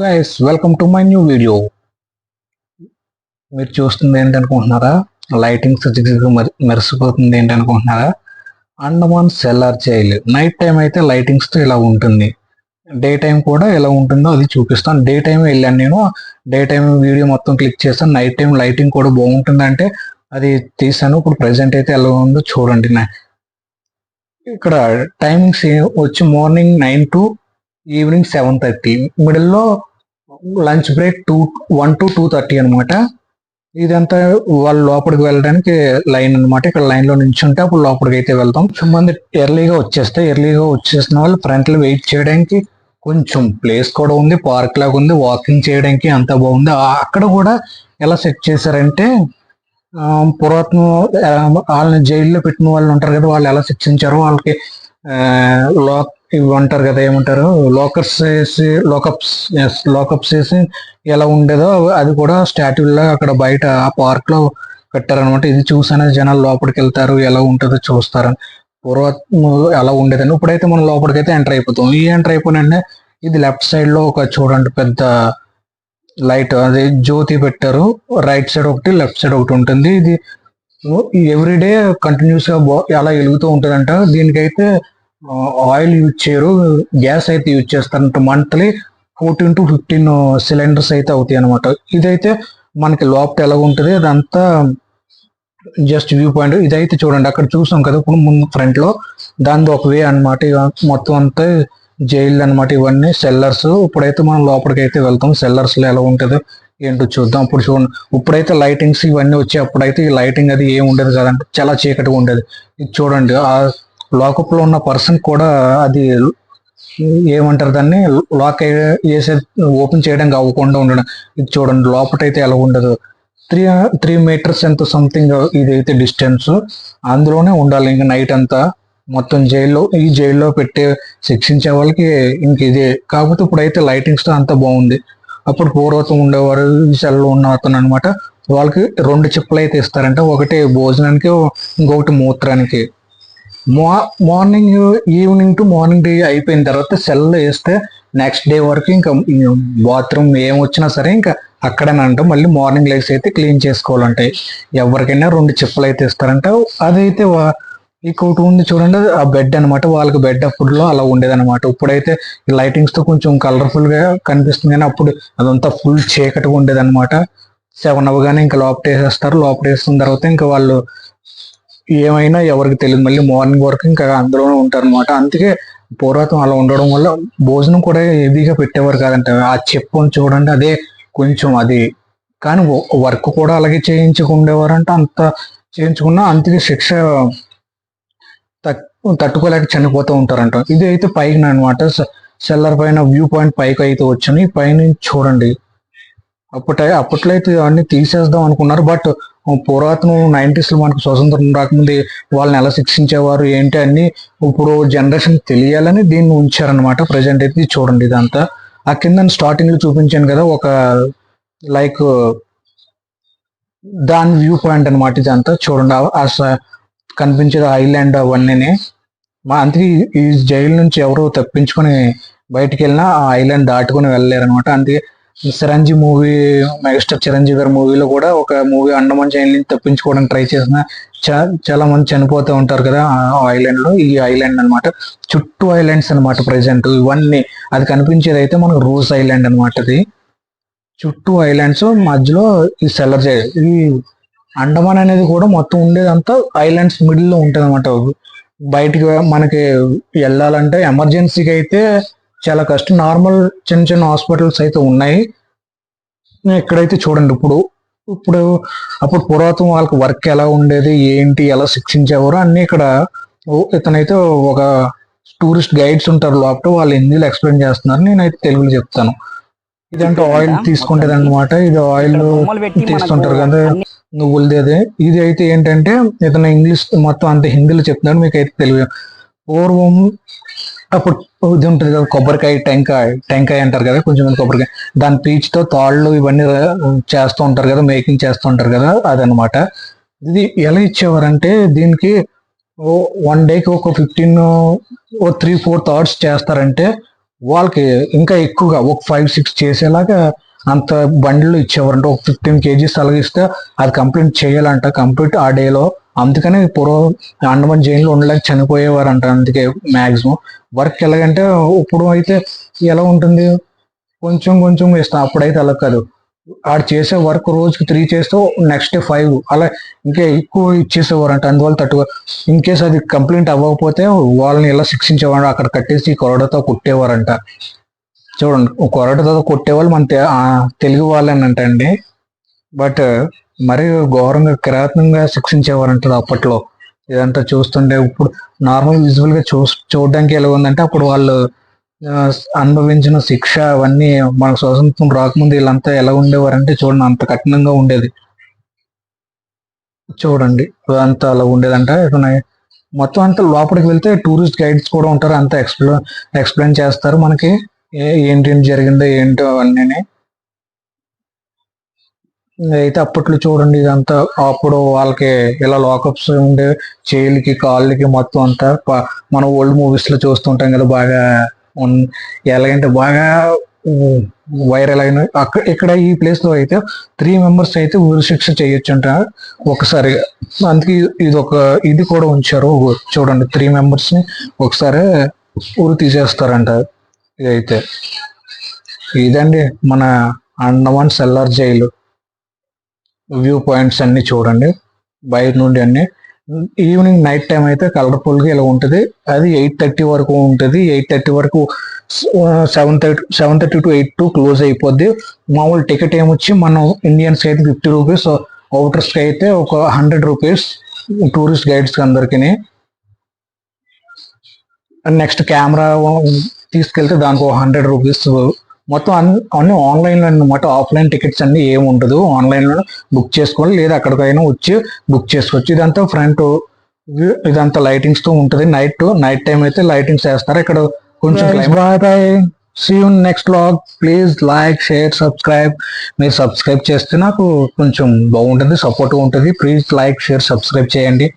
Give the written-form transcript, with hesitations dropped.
Guys welcome to my new video. మీరు చూస్తుంది ఏంటనుకుంటున్నారా? లైటింగ్ మెరిసిపోతుంది ఏంటనుకుంటున్నారా? Andaman Cellular Jail night time అయితే లైటింగ్స్ తో ఇలా ఉంటుంది, డే టైం కూడా ఎలా ఉంటుందో అది చూపిస్తాను. డే టైం వెళ్ళాను నేను, డే టైం వీడియో మొత్తం క్లిక్ చేస్తాను. నైట్ టైం లైటింగ్ కూడా బాగుంటుంది అంటే అది తీసాను. ఇప్పుడు ప్రెసెంట్ అయితే ఎలా ఉందో చూడండి. ఇక్కడ టైమింగ్స్ వచ్చి మార్నింగ్ 9 to ఈవినింగ్ 7:30, మిడిల్లో లంచ్ బ్రేక్ 1 to 2:30 అనమాట. ఇదంతా వాళ్ళు లోపలికి వెళ్ళడానికి లైన్ అనమాట. ఇక్కడ లైన్ లో నించుంటే అప్పుడు లోపలికి అయితే వెళ్తాం. మంది ఎర్లీగా వచ్చేసిన వాళ్ళు ఫ్రంట్ లో వెయిట్ చేయడానికి కొంచెం ప్లేస్ కూడా ఉంది, పార్క్ లాగా ఉంది, వాకింగ్ చేయడానికి అంత బాగుంది. అక్కడ కూడా ఎలా సెట్ చేశారంటే పురాతన వాళ్ళని జైల్లో పెట్టిన వాళ్ళు ఉంటారు కదా, వాళ్ళు ఎలా శిక్షించారో వాళ్ళకి ఇవి అంటారు కదా, ఏమంటారు, లోకప్స్ వేసి ఎలా ఉండేదో అది కూడా స్టాట్యూల్లో అక్కడ బయట ఆ పార్క్ లో పెట్టారనమాట. ఇది చూసానే జనాలు లోపలికి వెళ్తారు, ఎలా ఉంటుందో చూస్తారని. పూర్వం అలా ఉండేదని. ఇప్పుడైతే మనం లోపలికి అయితే ఎంటర్ అయిపోతాం. ఈ ఎంటర్ అయిపోయినంటే ఇది లెఫ్ట్ సైడ్ లో ఒక చూడండి పెద్ద లైట్, అది జ్యోతి పెట్టారు. రైట్ సైడ్ ఒకటి, లెఫ్ట్ సైడ్ ఒకటి ఉంటుంది. ఇది ఎవ్రీడే కంటిన్యూస్ గా అలా వెలుగుతూ ఉంటుందంట. దీనికైతే ఆయిల్ యూజ్ చేయరు, గ్యాస్ అయితే యూజ్ చేస్తారంట. మంత్లీ 14 to 15 సిలిండర్స్ అయితే అవుతాయి అనమాట. ఇదైతే మనకి లోపల ఎలా ఉంటుంది అదంతా జస్ట్ వ్యూ పాయింట్. ఇదైతే చూడండి అక్కడ చూసాం కదా ఇప్పుడు ముందు ఫ్రంట్ లో, దాని ఒక వే అనమాట. మొత్తం అంతా జైలు అనమాట. ఇవన్నీ సెల్లర్స్. ఇప్పుడైతే మనం లోపలికి అయితే వెళ్తాం. సెల్లర్స్ లో ఎలా ఉంటుందో ఏంటో చూద్దాం. అప్పుడు చూడండి, ఇప్పుడైతే లైటింగ్స్ ఇవన్నీ వచ్చాయి. అప్పుడైతే ఈ లైటింగ్ అది ఏమి ఉండదు కదంటే చాలా చీకటిగా ఉండేది. ఇది చూడండి, ఆ లాకప్ లో ఉన్న పర్సన్ కూడా అది ఏమంటారు దాన్ని, లాక్ వేసే ఓపెన్ చేయడానికి అవ్వకుండా ఉండడం. ఇది చూడండి లోపటైతే ఎలా ఉండదు. 3 meters ఎంత సంథింగ్ ఇదైతే డిస్టెన్స్, అందులోనే ఉండాలి ఇంకా నైట్ అంతా. మొత్తం ఈ జైల్లో పెట్టే శిక్షించే వాళ్ళకి ఇంక ఇదే. కాకపోతే ఇప్పుడైతే లైటింగ్స్ తో అంత బాగుంది. అప్పుడు పూర్వతం ఉండేవారు ఈ సెల్లో ఉన్న అతను అనమాట. వాళ్ళకి 2 చిప్పలు అయితే ఇస్తారంట, ఒకటి భోజనానికి, ఇంకొకటి మూత్రానికి. Morning evening to morning day అయిపోయిన తర్వాత సెల్ వేస్తే నెక్స్ట్ డే వరకు ఇంకా బాత్రూమ్ ఏం వచ్చినా సరే ఇంకా అక్కడేనంట. మళ్ళీ మార్నింగ్ లైట్స్ అయితే క్లీన్ చేసుకోవాలంటే ఎవరికైనా 2 చిప్పలు అయితే ఇస్తారంట. అదైతే ఇంకొకటి ఉంది చూడండి, ఆ బెడ్ అనమాట. వాళ్ళకి బెడ్ అప్పుడులో అలా ఉండేది అనమాట. ఇప్పుడైతే లైటింగ్స్ తో కొంచెం కలర్ఫుల్ గా కనిపిస్తుంది, కానీ అప్పుడు అదంతా ఫుల్ చీకటిగా ఉండేది అనమాట. 7 అవ్వగానే ఇంకా లోపటేసేస్తారు. లోపటేసిన తర్వాత ఇంకా వాళ్ళు ఏమైనా ఎవరికి తెలియదు, మళ్ళీ మార్నింగ్ వరకు ఇంకా అందులోనే ఉంటారు అనమాట. అందుకే పూర్వతం అలా ఉండడం వల్ల భోజనం కూడా హెవీగా పెట్టేవారు కాదంట. ఆ చెప్పుని చూడండి, అదే కొంచెం అది, కానీ వర్క్ కూడా అలాగే చేయించుకుండేవారంట. అంత చేయించుకున్నా అందుకే శిక్ష తట్టుకోలేక చనిపోతూ ఉంటారంట. ఇది అయితే పైకి అనమాట, సెల్లర్ పైన వ్యూ పాయింట్ పైకి అయితే వచ్చాను. ఈ పైన చూడండి, అప్పట్లో అయితే అన్ని తీసేద్దాం అనుకున్నారు. బట్ పురాతన 90s లో మనకు స్వతంత్రం రాకముందు వాళ్ళని ఎలా శిక్షించేవారు ఏంటి అన్ని ఇప్పుడు జనరేషన్ తెలియాలని దీన్ని ఉంచారనమాట. ప్రజెంట్ అయితే చూడండి ఇదంతా. ఆ కింద స్టార్టింగ్ లో చూపించాను కదా, ఒక లైక్ దాని వ్యూ పాయింట్ అనమాట. ఇదంతా చూడండి, కనిపించేది ఐలాండ్ అవన్నీ. అందుకే ఈ జైలు నుంచి ఎవరు తప్పించుకొని బయటికి వెళ్ళినా ఆ ఐలాండ్ దాటుకొని వెళ్ళలేరు అనమాట. అందుకే చిరంజీవి మూవీ, మెగాస్టార్ చిరంజీవి గారి మూవీలో కూడా ఒక మూవీ అండమాన్ జైలు నుంచి తప్పించుకోవడానికి ట్రై చేసిన చాలా మంది చనిపోతూ ఉంటారు కదా ఆ ఐలాండ్ లో. ఈ ఐలాండ్ అనమాట, చుట్టూ ఐలాండ్స్ అనమాట ప్రెసెంట్ ఇవన్నీ. అది కనిపించేది అయితే మనకు రోజ్ ఐలాండ్ అనమాట. అది చుట్టూ ఐలాండ్స్, మధ్యలో ఈ సెల్లర్ జైలు. ఈ అండమాన్ అనేది కూడా మొత్తం ఉండేదంతా ఐలాండ్స్ మిడిల్ లో ఉంటుంది అనమాట. బయటికి మనకి వెళ్ళాలంటే ఎమర్జెన్సీకి అయితే చాలా కష్టం. నార్మల్ చిన్న చిన్న హాస్పిటల్స్ అయితే ఉన్నాయి. ఇక్కడైతే చూడండి, ఇప్పుడు అప్పుడు పురాతన వాళ్ళకి వర్క్ ఎలా ఉండేది ఏంటి, ఎలా శిక్షించేవారు అన్ని ఇక్కడ. ఇతనైతే ఒక టూరిస్ట్ గైడ్స్ ఉంటారు లోపల, వాళ్ళు హిందీలో ఎక్స్ప్లెయిన్ చేస్తున్నారు, నేనైతే తెలుగులో చెప్తాను. ఇదంటే ఆయిల్ తీసుకుంటేది అనమాట. ఇది ఆయిల్ తీస్తుంటారు కదా నువ్వులది. అదే ఇది అయితే ఏంటంటే ఇతను ఇంగ్లీష్ మొత్తం అంత హిందీలో చెప్తున్నాడు, మీకు అయితే తెలియదు. పూర్వం అప్పుడు ఇది ఉంటుంది కదా, కొబ్బరికాయ టెంకాయ అంటారు కదా, కొంచెం కొబ్బరికాయ, దాని పీచుతో తాళ్ళు ఇవన్నీ చేస్తూ ఉంటారు కదా, మేకింగ్ చేస్తూ ఉంటారు కదా, అదనమాట. ఇది ఎలా ఇచ్చేవారంటే దీనికి 1 డేకి ఒక 3-4 థాట్స్ చేస్తారంటే వాళ్ళకి ఇంకా ఎక్కువగా ఒక 5-6 చేసేలాగా అంత బండిలు ఇచ్చేవారంట. ఒక 15 కేజీస్ అలాగే ఇస్తే అది కంప్లీట్ చేయాలంట, కంప్లీట్ ఆ డేలో. అందుకని పూర్వం అండమాన్ జైల్లో ఉండలేక చనిపోయేవారంట. అందుకే మ్యాక్సిమం వర్క్ ఎలాగంటే ఇప్పుడు అయితే ఎలా ఉంటుంది, కొంచెం కొంచెం వేస్తాం. అప్పుడైతే అలా కాదు, ఆడు చేసే వర్క్ రోజుకి 3 చేస్తూ నెక్స్ట్ డే 5 అలా ఇంకా ఎక్కువ ఇచ్చేసేవారంట. అందువల్ల తట్టుగా ఇన్ కేస్ అది కంప్లీట్ అవ్వకపోతే వాళ్ళని ఇలా శిక్షించేవారు, అక్కడ కట్టేసి కొరడతో కుట్టేవారంట. చూడండి, కొరటతో కొట్టేవాళ్ళు మన తెలుగు వాళ్ళని అండి. బట్ మరి ఘోరంగా కిరాతనంగా శిక్షించేవారంటారు అప్పట్లో. ఇదంతా చూస్తుంటే ఇప్పుడు నార్మల్ విజువల్ గా చూడడానికి ఎలా ఉందంటే, అప్పుడు వాళ్ళు ఆ, అనుభవించిన శిక్ష అవన్నీ మనకు స్వతంత్రం రాకముందు వీళ్ళంతా ఎలా ఉండేవారంటే చూడండి, అంత కఠినంగా ఉండేది. చూడండి అంతా అలా ఉండేదంట. ఇతను మొత్తం అంతా లోపలికి వెళ్తే టూరిస్ట్ గైడ్స్ కూడా ఉంటారు, అంతా ఎక్స్ప్లెయిన్ చేస్తారు మనకి ఏంటి జరిగిందో ఏంటో అవన్నీ. అయితే అప్పట్లో చూడండి ఇదంతా, అప్పుడు వాళ్ళకి ఇలా లాకప్స్ ఉండే చేయిలకి కాళ్ళకి మొత్తం అంతా మనం ఓల్డ్ మూవీస్ లో చూస్తుంటాం కదా, బాగా ఉన్- ఎలాగంటే బాగా వైరల్ అయిన అక్కడ ఇక్కడ ఈ ప్లేస్ లో అయితే 3 మెంబర్స్ అయితే ఉరి శిక్ష చేయొచ్చు అంట ఒకసారి. అందుకే ఇది ఒక ఇది కూడా ఉంచారు. చూడండి 3 మెంబర్స్ ని ఒకసారి ఉరి తీసేస్తారంట. ఇదైతే ఇదండి మన Andaman cellar jail view points అన్ని చూడండి బయట నుండి అన్ని. ఈవినింగ్ నైట్ టైం అయితే కలర్ఫుల్ గా ఇలా ఉంటుంది. అది 8:30 వరకు ఉంటుంది. 8:30 వరకు 7:30 టు 8 క్లోజ్ అయిపోద్ది. మామూలు టికెట్ ఏమొచ్చి మనం ఇండియన్స్ అయితే 50 రూపీస్, అవుటర్స్ కి అయితే ఒక 100 రూపీస్ టూరిస్ట్ గైడ్స్ అందరికి. నెక్స్ట్ కెమెరా తీసుకెళ్తే దానికి ఒక 100 రూపీస్. మొత్తం అన్ని ఆన్లైన్ లో అనమాట. ఆఫ్లైన్ టికెట్స్ అన్ని ఏమి ఉండదు, ఆన్లైన్ లో బుక్ చేసుకోవాలి, లేదా అక్కడికైనా వచ్చి బుక్ చేసుకోవచ్చు. ఇదంతా ఫ్రంట్ వ్యూ, ఇదంతా లైటింగ్స్ తో ఉంటుంది. నైట్ టైం అయితే లైటింగ్స్ వేస్తారు ఇక్కడ కొంచెం. Bye bye, see you next vlog. Please like, share, subscribe. మీరు సబ్స్క్రైబ్ చేస్తే నాకు కొంచెం బాగుంటుంది, సపోర్ట్ ఉంటుంది. ప్లీజ్ లైక్, షేర్, సబ్స్క్రైబ్ చేయండి.